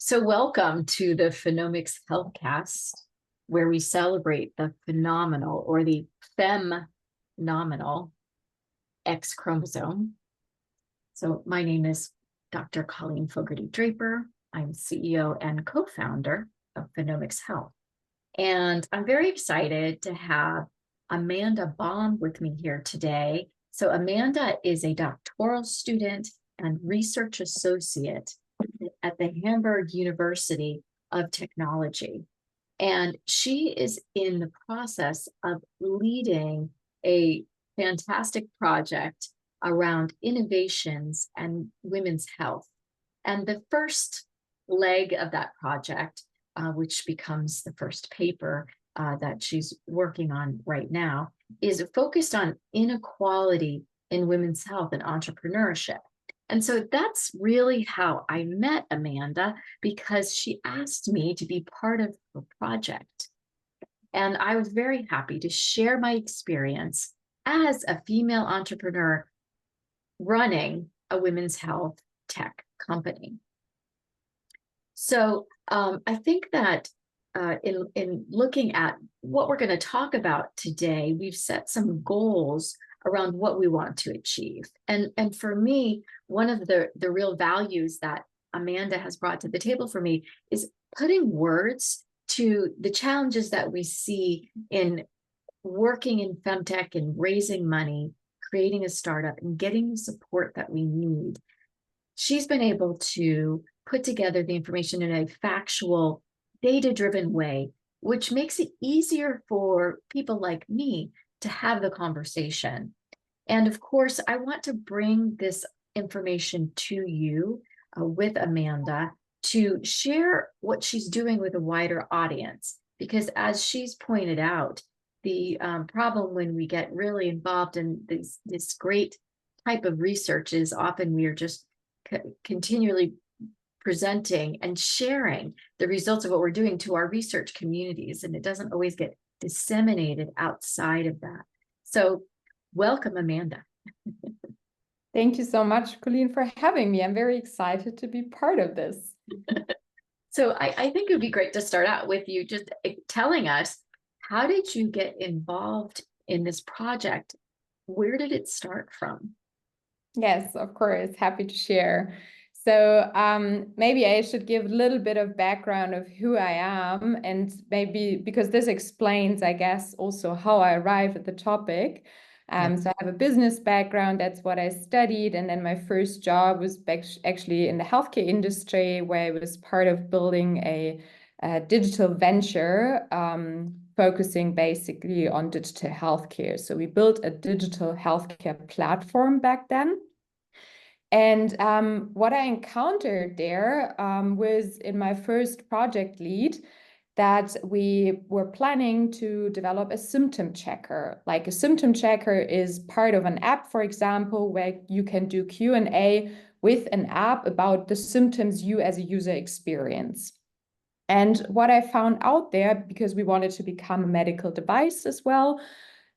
So, welcome to the PhenomX Healthcast, where we celebrate the phenomenal or the phenomenal X chromosome. So, my name is Dr. Colleen Fogarty Draper. I'm CEO and co founder of PhenomX Health. And I'm very excited to have Amanda Baum with me here today. So, Amanda is a doctoral student and research associate at the Hamburg University of Technology. And she is in the process of leading a fantastic project around innovations and women's health. And the first leg of that project, which becomes the first paper that she's working on right now, is focused on inequality in women's health and entrepreneurship. And so that's really how I met Amanda, because she asked me to be part of her project. And I was very happy to share my experience as a female entrepreneur running a women's health tech company. So I think that in looking at what we're going to talk about today, we've set some goals around what we want to achieve. And for me, one of the real values that Amanda has brought to the table for me is putting words to the challenges that we see in working in FemTech and raising money, creating a startup, and getting the support that we need. She's been able to put together the information in a factual, data-driven way, which makes it easier for people like me to have the conversation. And of course, I want to bring this information to you with Amanda to share what she's doing with a wider audience. Because as she's pointed out, the problem when we get really involved in this great type of research is often we are just continually presenting and sharing the results of what we're doing to our research communities, and it doesn't always get disseminated outside of that. So welcome, Amanda. Thank you so much, Colleen, for having me. I'm very excited to be part of this. So I think it would be great to start out with you just telling us, how did you get involved in this project? Where did it start from? Yes, of course. Happy to share. So maybe I should give a little bit of background of who I am, and maybe because this explains, I guess, also how I arrived at the topic. So I have a business background. That's what I studied. And then my first job was actually in the healthcare industry, where I was part of building a digital venture focusing basically on digital healthcare. So we built a digital healthcare platform back then. And what I encountered there was in my first project lead that we were planning to develop a symptom checker. Like a symptom checker is part of an app, for example, where you can do Q&A with an app about the symptoms you as a user experience. And what I found out there, because we wanted to become a medical device as well,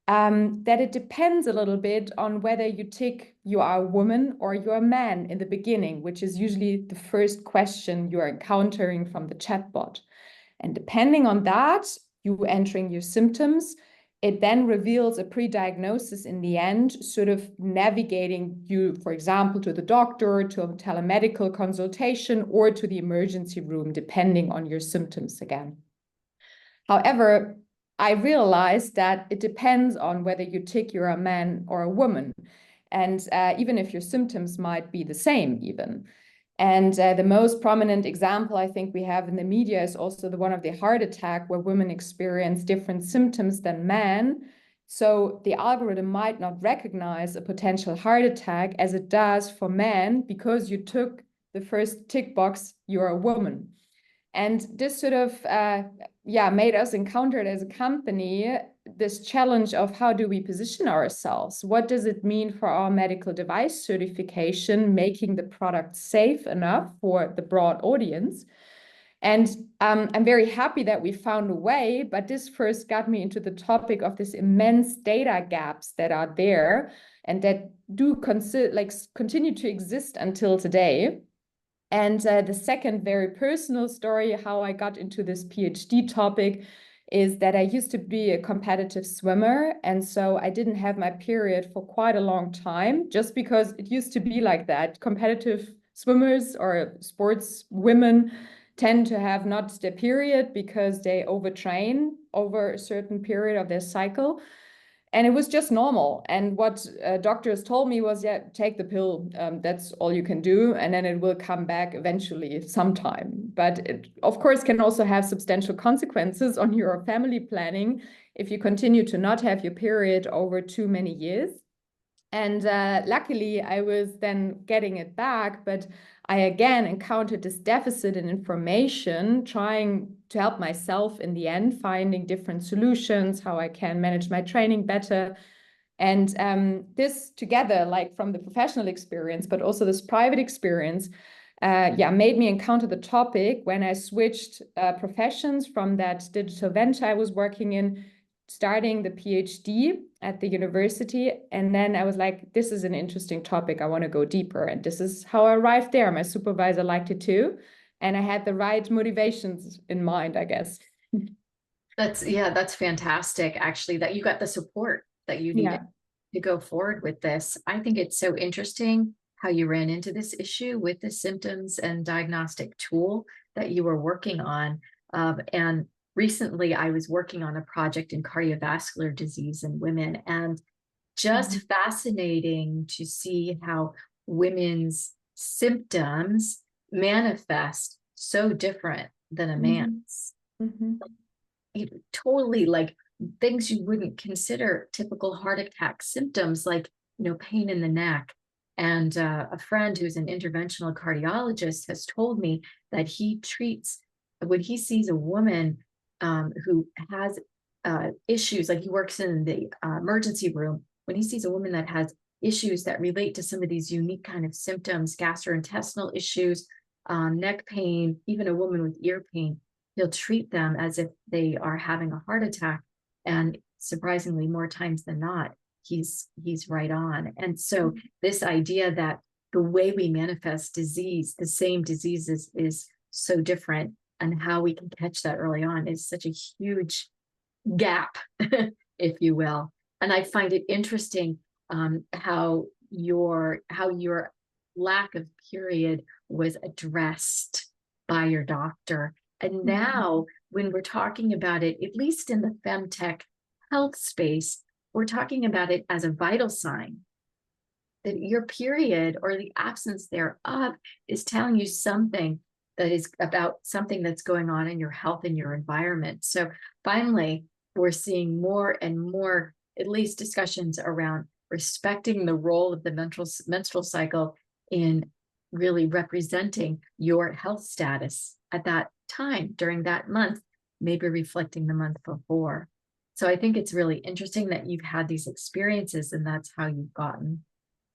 that it depends a little bit on whether you tick you are a woman or you're a man in the beginning, which is usually the first question you're encountering from the chatbot. And depending on that, you entering your symptoms, it then reveals a pre-diagnosis in the end, sort of navigating you, for example, to the doctor, to a telemedical consultation, or to the emergency room, depending on your symptoms again. However, I realized that it depends on whether you tick you're a man or a woman. And even if your symptoms might be the same even. And the most prominent example I think we have in the media is also the one of the heart attack, where women experience different symptoms than men. So the algorithm might not recognize a potential heart attack as it does for men because you took the first tick box, you're a woman. And this sort of, made us encounter it as a company, this challenge of how do we position ourselves? What does it mean for our medical device certification, making the product safe enough for the broad audience? And I'm very happy that we found a way, but this first got me into the topic of this immense data gaps that are there and that do continue to exist until today. And the second very personal story, how I got into this PhD topic, is that I used to be a competitive swimmer. And so I didn't have my period for quite a long time, just because it used to be like that. Competitive swimmers or sports women tend to have not their period because they overtrain over a certain period of their cycle. And it was just normal. And what doctors told me was, yeah, take the pill. That's all you can do. And then it will come back eventually sometime. But it, of course, can also have substantial consequences on your family planning if you continue to not have your period over too many years. And luckily, I was then getting it back, but I again encountered this deficit in information, trying to help myself in the end, finding different solutions, how I can manage my training better. And this together, like from the professional experience, but also this private experience, made me encounter the topic when I switched professions from that digital venture I was working in, starting the PhD at the university. And then I was like, this is an interesting topic. I want to go deeper. And this is how I arrived there. My supervisor liked it too. And I had the right motivations in mind, I guess. That's fantastic, actually, that you got the support that you needed to go forward with this. I think it's so interesting how you ran into this issue with the symptoms and diagnostic tool that you were working on. And recently I was working on a project in cardiovascular disease in women, and just fascinating to see how women's symptoms manifest so different than a man's. Totally, like things you wouldn't consider typical heart attack symptoms, like pain in the neck. And a friend who's an interventional cardiologist has told me that he treats, when he sees a woman who has issues, like he works in the emergency room, when he sees a woman that has issues that relate to some of these unique kind of symptoms, gastrointestinal issues, neck pain, even a woman with ear pain, he'll treat them as if they are having a heart attack. And surprisingly, more times than not, he's right on. And so this idea that the way we manifest disease, the same diseases, is so different, and how we can catch that early on is such a huge gap, if you will. And I find it interesting how your lack of period was addressed by your doctor. And now when we're talking about it, at least in the FemTech health space, we're talking about it as a vital sign that your period or the absence thereof is telling you something that is about something that's going on in your health and your environment. So finally, we're seeing more and more, at least discussions around respecting the role of the menstrual cycle in really representing your health status at that time during that month, maybe reflecting the month before. So I think it's really interesting that you've had these experiences, and that's how you've gotten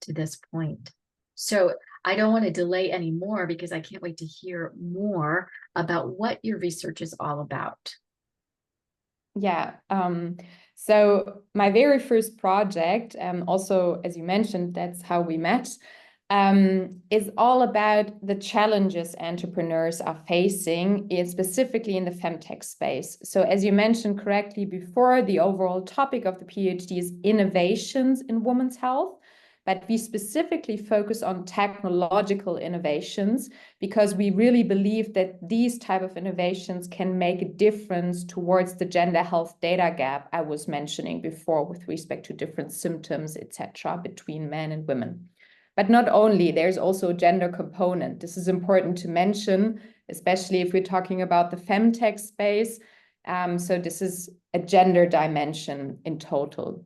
to this point. So I don't want to delay anymore, because I can't wait to hear more about what your research is all about. Yeah. So my very first project, also, as you mentioned, that's how we met, is all about the challenges entrepreneurs are facing, specifically in the FemTech space. So as you mentioned correctly before, the overall topic of the PhD is innovations in women's health. But we specifically focus on technological innovations, because we really believe that these type of innovations can make a difference towards the gender health data gap I was mentioning before, with respect to different symptoms, etc., between men and women. But not only, there's also a gender component. This is important to mention, especially if we're talking about the FemTech space. So this is a gender dimension in total.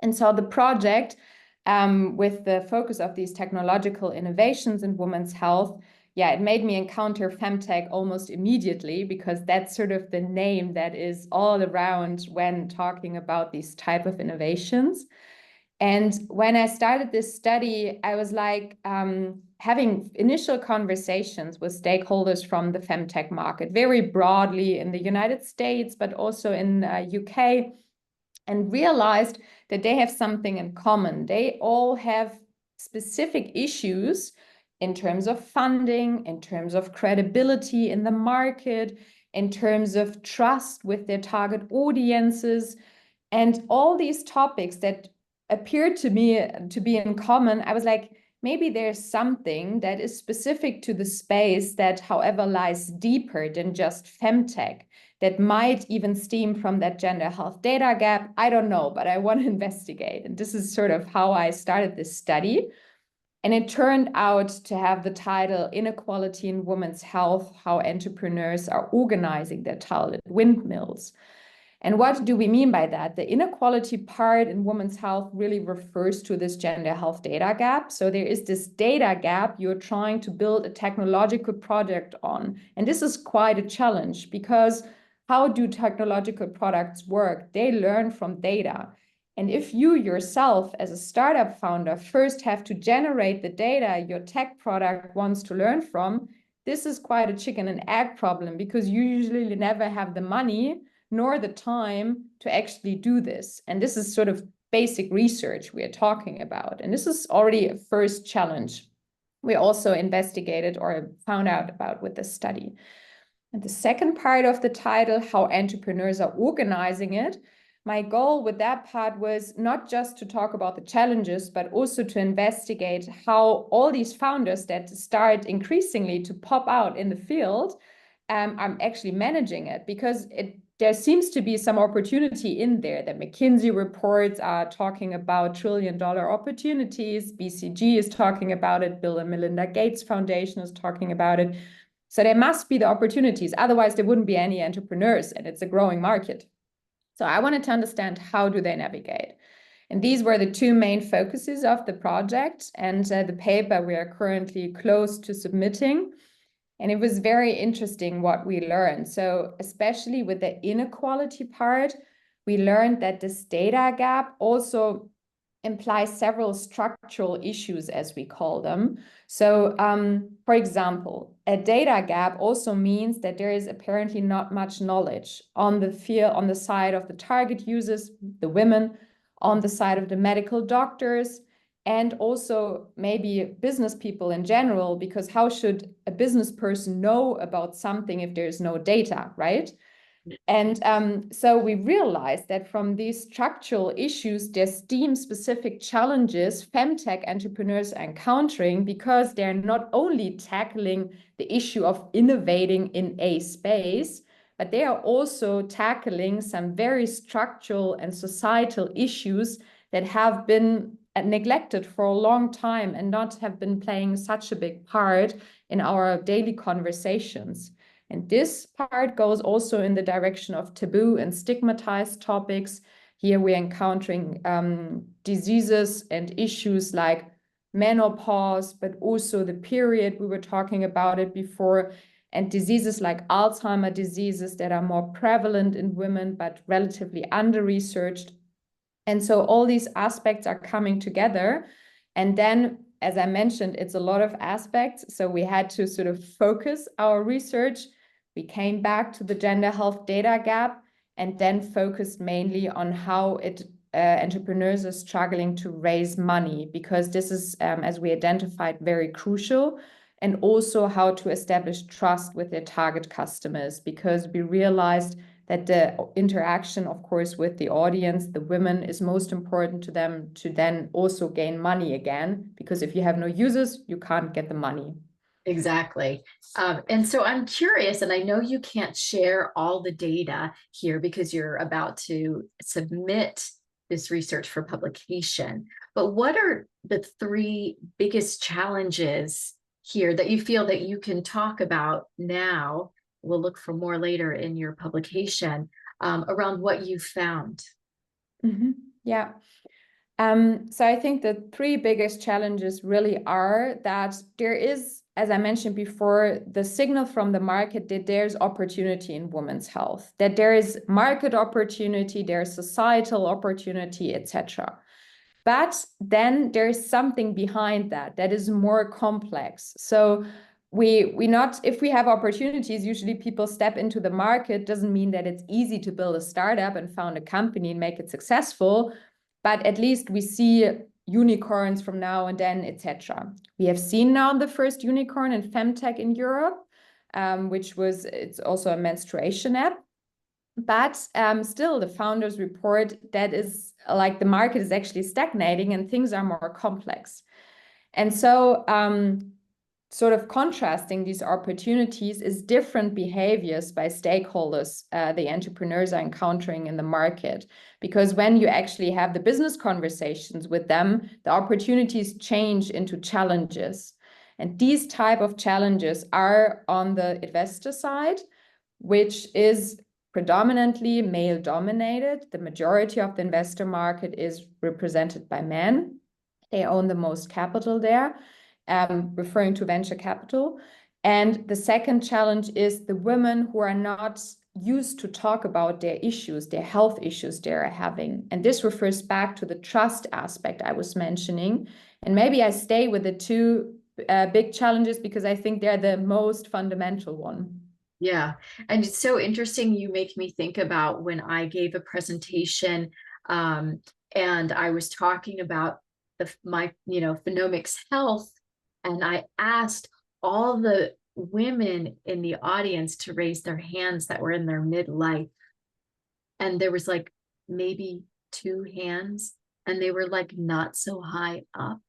And so the project, with the focus of these technological innovations in women's health, it made me encounter FemTech almost immediately, because that's sort of the name that is all around when talking about these type of innovations. And when I started this study, I was like having initial conversations with stakeholders from the FemTech market, very broadly in the United States, but also in UK, and realized that they have something in common. They all have specific issues in terms of funding, in terms of credibility in the market, in terms of trust with their target audiences, and all these topics that appeared to me to be in common. I was like, maybe there's something that is specific to the space that, however, lies deeper than just FemTech, that might even stem from that gender health data gap. I don't know, but I want to investigate. And this is sort of how I started this study. And it turned out to have the title Inequality in Women's Health, How Entrepreneurs Are Organizing Their Talent Windmills. And what do we mean by that? The inequality part in women's health really refers to this gender health data gap. So there is this data gap you're trying to build a technological product on. And this is quite a challenge, because how do technological products work? They learn from data. And if you yourself as a startup founder first have to generate the data your tech product wants to learn from, this is quite a chicken and egg problem, because you usually never have the money nor the time to actually do this. And this is sort of basic research we are talking about. And this is already a first challenge we also investigated or found out about with this study. And the second part of the title, How Entrepreneurs Are Organizing It, my goal with that part was not just to talk about the challenges, but also to investigate how all these founders that start increasingly to pop out in the field are actually managing it, because there seems to be some opportunity in there. That McKinsey reports are talking about trillion-dollar opportunities. BCG is talking about it. Bill and Melinda Gates Foundation is talking about it. So there must be the opportunities. Otherwise, there wouldn't be any entrepreneurs, and it's a growing market. So I wanted to understand, how do they navigate? And these were the two main focuses of the project and the paper we are currently close to submitting. And it was very interesting what we learned. So especially with the inequality part, we learned that this data gap also implies several structural issues, as we call them. So, for example, a data gap also means that there is apparently not much knowledge on the field, on the side of the target users, the women, on the side of the medical doctors, and also maybe business people in general, because how should a business person know about something if there's no data, right? And so we realized that from these structural issues, there's STEAM-specific challenges FemTech entrepreneurs are encountering, because they're not only tackling the issue of innovating in a space, but they are also tackling some very structural and societal issues that have been neglected for a long time and not have been playing such a big part in our daily conversations. And this part goes also in the direction of taboo and stigmatized topics. Here we're encountering diseases and issues like menopause, but also the period, we were talking about it before, and diseases like Alzheimer's diseases that are more prevalent in women, but relatively under-researched. And so all these aspects are coming together. And then, as I mentioned, it's a lot of aspects. So we had to sort of focus our research. We came back to the gender health data gap and then focused mainly on how entrepreneurs are struggling to raise money, because this is, as we identified, very crucial. And also how to establish trust with their target customers, because we realized that the interaction, of course, with the audience, the women, is most important to them to then also gain money again, because if you have no users, you can't get the money. Exactly. And so I'm curious, and I know you can't share all the data here because you're about to submit this research for publication, but what are the three biggest challenges here that you feel that you can talk about now? We'll look for more later in your publication around what you found. Mm-hmm. Yeah. So I think the three biggest challenges really are that there is, as I mentioned before, the signal from the market that there's opportunity in women's health, that there is market opportunity, there's societal opportunity, etc. But then there's something behind that that is more complex. So we not, if we have opportunities, usually people step into the market, doesn't mean that it's easy to build a startup and found a company and make it successful. But at least we see unicorns from now and then, etc. We have seen now the first unicorn in FemTech in Europe, it's also a menstruation app. But still, the founders report that is like the market is actually stagnating and things are more complex. And so sort of contrasting these opportunities is different behaviors by stakeholders the entrepreneurs are encountering in the market. Because when you actually have the business conversations with them, the opportunities change into challenges. And these type of challenges are on the investor side, which is predominantly male dominated. The majority of the investor market is represented by men. They own the most capital there, referring to venture capital. And the second challenge is the women who are not used to talk about their issues, their health issues they're having. And this refers back to the trust aspect I was mentioning. And maybe I stay with the two big challenges because I think they're the most fundamental one. Yeah. And it's so interesting. You make me think about when I gave a presentation and I was talking about my PhenomX Health, and I asked all the women in the audience to raise their hands that were in their midlife. And there was like maybe 2 hands, and they were like not so high up.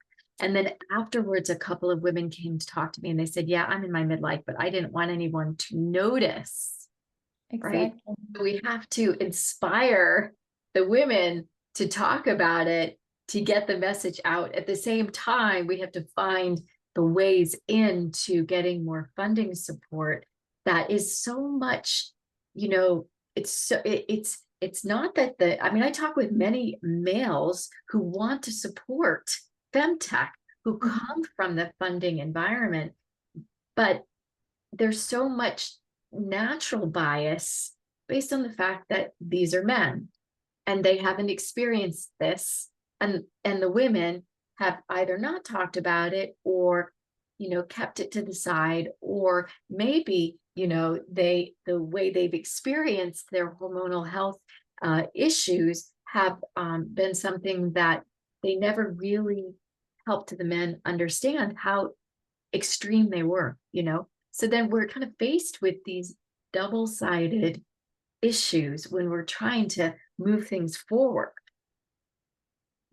And then afterwards, a couple of women came to talk to me and they said, yeah, I'm in my midlife, but I didn't want anyone to notice. Exactly. Right? So we have to inspire the women to talk about it, to get the message out. At the same time, we have to find the ways into getting more funding support. That is so much, it's not that I talk with many males who want to support FemTech, who come from the funding environment, but there's so much natural bias based on the fact that these are men and they haven't experienced this, and the women have either not talked about it or kept it to the side, or maybe the way they've experienced their hormonal health issues have been something that they never really helped the men understand how extreme they were. So then we're kind of faced with these double-sided issues when we're trying to move things forward.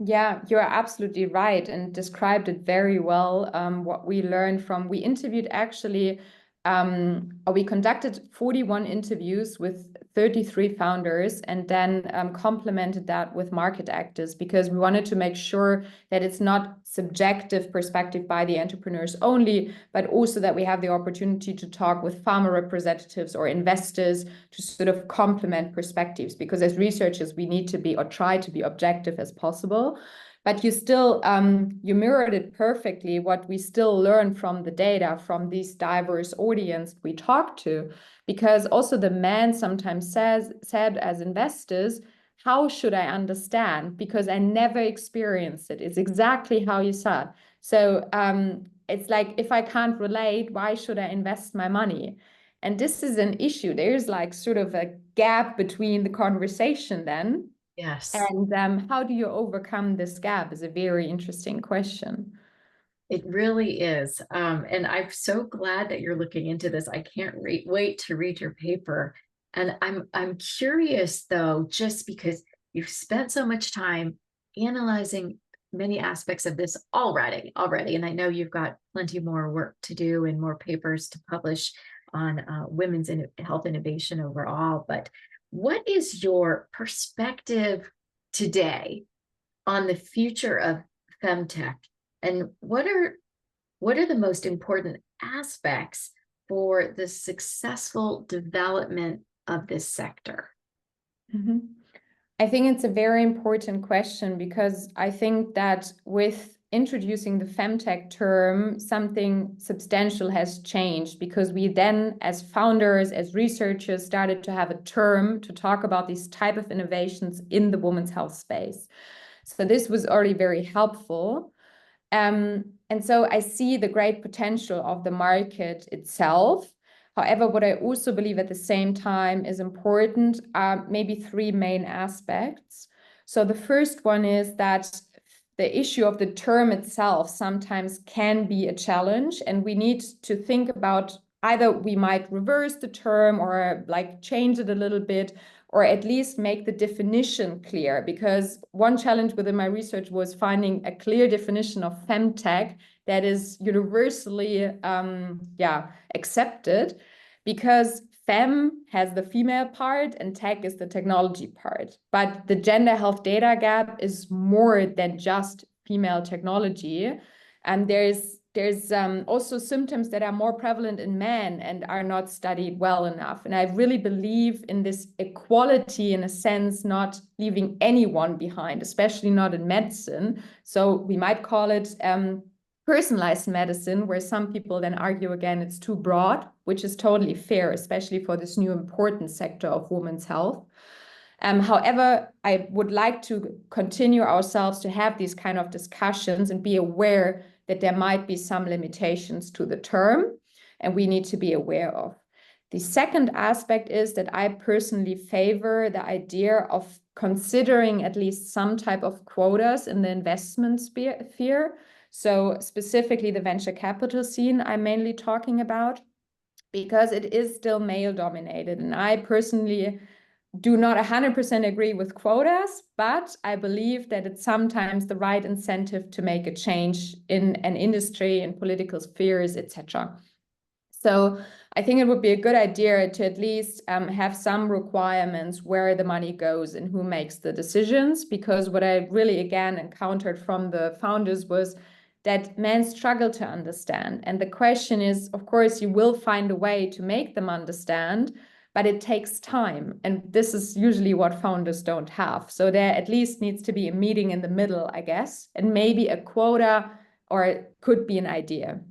Yeah, you're absolutely right and described it very well. What we learned we interviewed actually, we conducted 41 interviews with 33 founders and then complemented that with market actors because we wanted to make sure that it's not subjective perspective by the entrepreneurs only, but also that we have the opportunity to talk with farmer representatives or investors to sort of complement perspectives, because as researchers, we need to be or try to be objective as possible. But you still, you mirrored it perfectly, what we still learn from the data, from these diverse audience we talk to, because also the man sometimes said as investors, how should I understand? Because I never experienced it. It's exactly how you said. So it's like, if I can't relate, why should I invest my money? And this is an issue. There's like sort of a gap between the conversation then. Yes. And how do you overcome this gap is a very interesting question. It really is. And I'm so glad that you're looking into this. I can't wait to read your paper. And I'm curious though, just because you've spent so much time analyzing many aspects of this already, and I know you've got plenty more work to do and more papers to publish on women's health innovation overall. But what is your perspective today on the future of FemTech, and what are the most important aspects for the successful development of this sector? Mm-hmm. I think it's a very important question because I think that with introducing the FemTech term, something substantial has changed, because we then, as founders, as researchers, started to have a term to talk about these type of innovations in the women's health space. So this was already very helpful. And so I see the great potential of the market itself. However, what I also believe at the same time is important are maybe 3 main aspects. So the first one is that the issue of the term itself sometimes can be a challenge, and we need to think about either we might reverse the term or like change it a little bit, or at least make the definition clear. Because one challenge within my research was finding a clear definition of FemTech that is universally accepted, because Fem has the female part and tech is the technology part. But the gender health data gap is more than just female technology. And there's also symptoms that are more prevalent in men and are not studied well enough. And I really believe in this equality, in a sense, not leaving anyone behind, especially not in medicine. So we might call it personalized medicine, where some people then argue again it's too broad, which is totally fair, especially for this new important sector of women's health. However, I would like to continue ourselves to have these kind of discussions and be aware that there might be some limitations to the term, and we need to be aware of. The second aspect is that I personally favor the idea of considering at least some type of quotas in the investment sphere. So specifically the venture capital scene I'm mainly talking about, because it is still male dominated. And I personally do not 100% agree with quotas, but I believe that it's sometimes the right incentive to make a change in an industry, in political spheres, etc. So I think it would be a good idea to at least have some requirements where the money goes and who makes the decisions, because what I really, again, encountered from the founders was that men struggle to understand. And the question is, of course, you will find a way to make them understand, but it takes time. And this is usually what founders don't have. So there at least needs to be a meeting in the middle, I guess, and maybe a quota, or it could be an idea.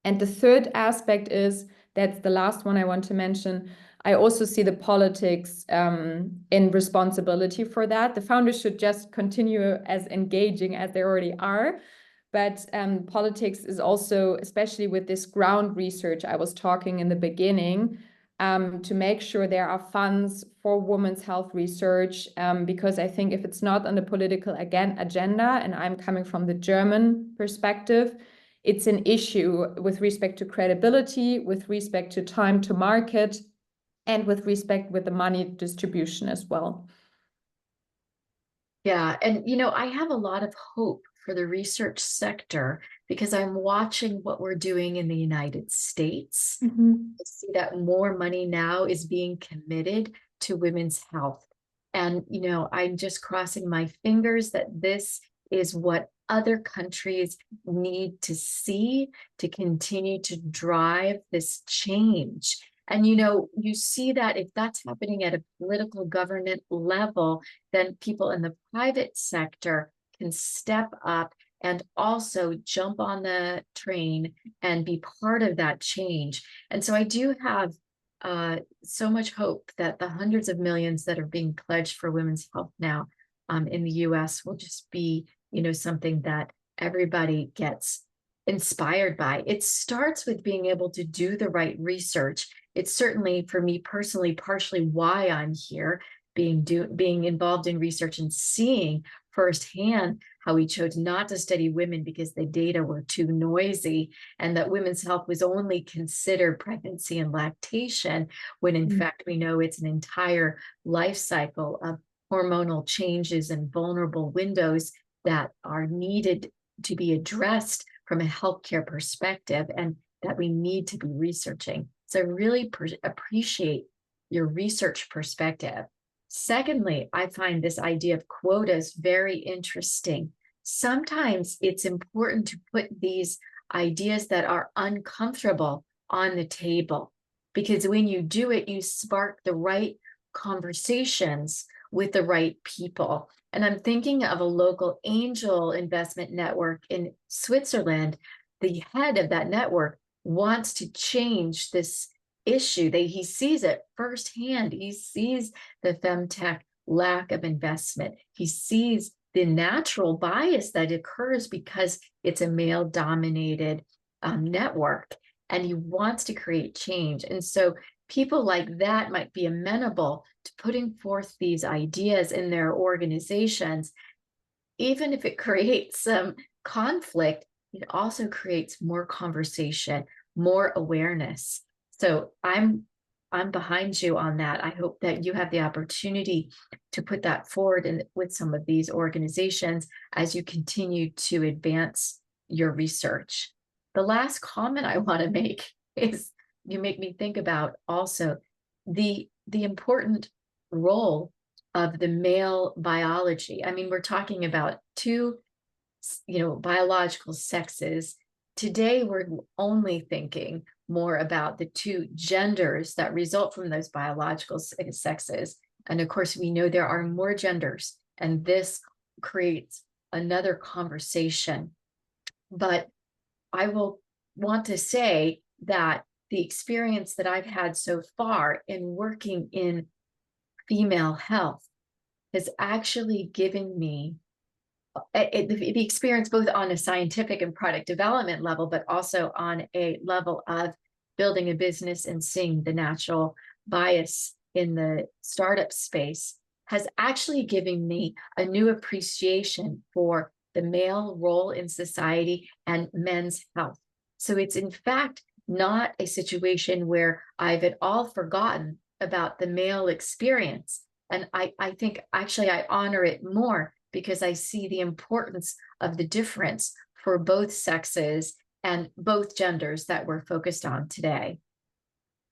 And the third aspect is, that's the last one I want to mention, I also see the politics in responsibility for that. The founders should just continue as engaging as they already are. But politics is also, especially with this ground research I was talking in the beginning, to make sure there are funds for women's health research, because I think if it's not on the political agenda, and I'm coming from the German perspective, it's an issue with respect to credibility, with respect to time to market, and with respect with the money distribution as well. Yeah, and I have a lot of hope for the research sector because I'm watching what we're doing in the United States. I see that more money now is being committed to women's health. And, I'm just crossing my fingers that this is what other countries need to see to continue to drive this change. And, you see that if that's happening at a political government level, then people in the private sector can step up and also jump on the train and be part of that change. And so I do have so much hope that the hundreds of millions that are being pledged for women's health now in the US will just be, something that everybody gets inspired by. It starts with being able to do the right research. It's certainly, for me personally, partially why I'm here, being involved in research and seeing firsthand how we chose not to study women because the data were too noisy, and that women's health was only considered pregnancy and lactation, when in fact we know it's an entire life cycle of hormonal changes and vulnerable windows that are needed to be addressed from a healthcare perspective, and that we need to be researching. So I really appreciate your research perspective. Secondly, I find this idea of quotas very interesting. Sometimes it's important to put these ideas that are uncomfortable on the table, because when you do it, you spark the right conversations with the right people. And I'm thinking of a local angel investment network in Switzerland. The head of that network wants to change this issue. He sees it firsthand. He sees the FemTech lack of investment. He sees the natural bias that occurs because it's a male-dominated network, and he wants to create change. And so people like that might be amenable to putting forth these ideas in their organizations. even if it creates some conflict, it also creates more conversation, more awareness. So I'm behind you on that. I hope that you have the opportunity to put that forward with some of these organizations as you continue to advance your research. The last comment I want to make is you make me think about also the important role of the male biology. I mean, we're talking about two, biological sexes. Today, we're only thinking more about the two genders that result from those biological sexes. And of course, we know there are more genders, and this creates another conversation. But I will want to say that the experience that I've had so far in working in female health has actually given me the experience both on a scientific and product development level, but also on a level of building a business and seeing the natural bias in the startup space has actually given me a new appreciation for the male role in society and men's health. So it's in fact not a situation where I've at all forgotten about the male experience. And I think actually I honor it more because I see the importance of the difference for both sexes and both genders that we're focused on today.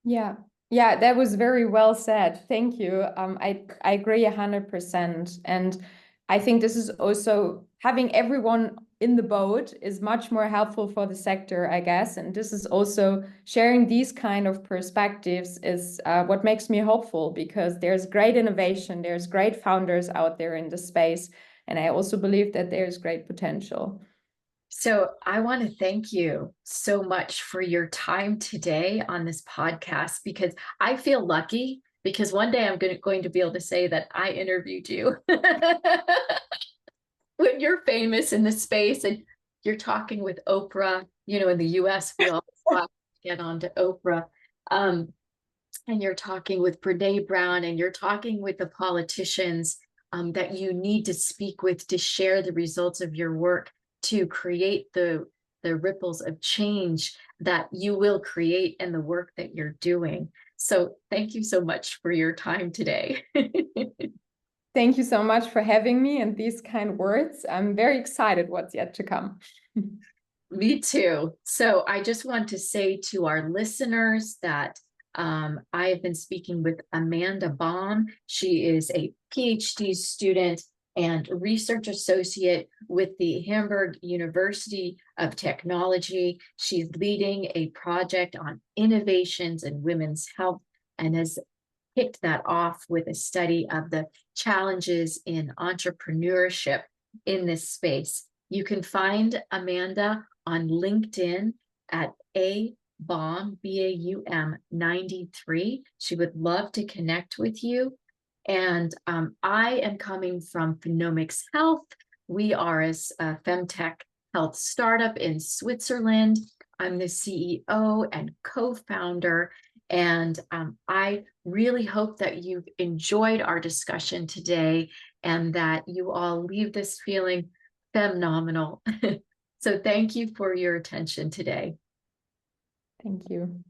Yeah. Yeah, that was very well said. Thank you. I agree 100%. And I think this is also having everyone in the boat is much more helpful for the sector, I guess. And this is also sharing these kind of perspectives is what makes me hopeful, because there's great innovation, there's great founders out there in the space. And I also believe that there's great potential. So I want to thank you so much for your time today on this podcast, because I feel lucky because one day I'm going to be able to say that I interviewed you. When you're famous in the space and you're talking with Oprah, in the US, we all get on to Oprah. And you're talking with Brene Brown, and you're talking with the politicians that you need to speak with to share the results of your work, to create the ripples of change that you will create in the work that you're doing. So thank you so much for your time today. Thank you so much for having me and these kind words. I'm very excited what's yet to come. Me too. So I just want to say to our listeners that I have been speaking with Amanda Baum. She is a PhD student and research associate with the Hamburg University of Technology. She's leading a project on innovations in women's health and has kicked that off with a study of the challenges in entrepreneurship in this space. You can find Amanda on LinkedIn at Baum, Baum 93. She would love to connect with you. And I am coming from PhenomX Health. We are a FemTech health startup in Switzerland. I'm the CEO and co-founder. And I really hope that you've enjoyed our discussion today and that you all leave this feeling phenomenal. So thank you for your attention today. Thank you.